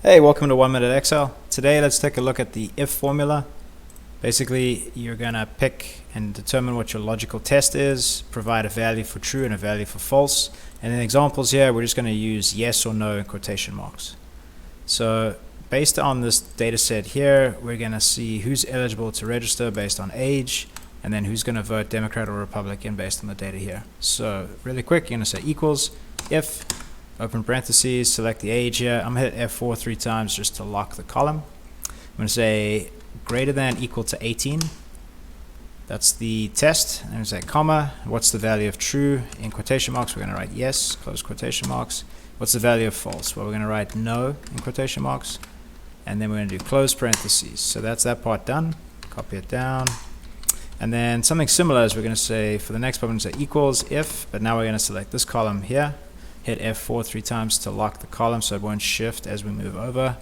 Hey, welcome to 1 Minute Excel. Today let's take a look at the if formula. Basically, you're going to pick and determine what your logical test is, provide a value for true and a value for false. And in examples here, we're just going to use yes or no in quotation marks. So based on this data set here, we're going to see who's eligible to register based on age, and then who's going to vote Democrat or Republican based on the data here. So really quick, you're going to say equals if, open parentheses, select the age here. I'm going to hit F4 3 times just to lock the column. I'm going to say greater than equal to 18. That's the test. I'm going to say comma. What's the value of true? In quotation marks, we're going to write yes, close quotation marks. What's the value of false? Well, we're going to write no in quotation marks. And then we're going to do close parentheses. So that's that part done. Copy it down. And then something similar is we're going to say, for the next part, we're going to say equals if, but now we're going to select this column here. Hit F4 3 times to lock the column so it won't shift as we move over.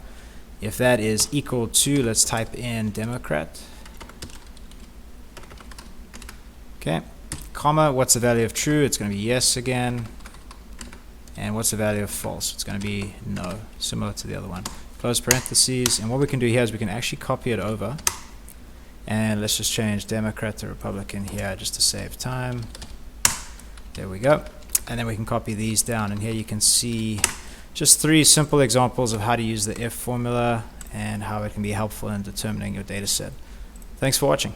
If that is equal to, let's type in Democrat. Okay, comma, what's the value of true? It's going to be yes again. And what's the value of false? It's going to be no, similar to the other one. Close parentheses, and what we can do here is we can actually copy it over. And let's just change Democrat to Republican here just to save time. There we go. And then we can copy these down, and here you can see just 3 simple examples of how to use the if formula and how it can be helpful in determining your data set. Thanks for watching.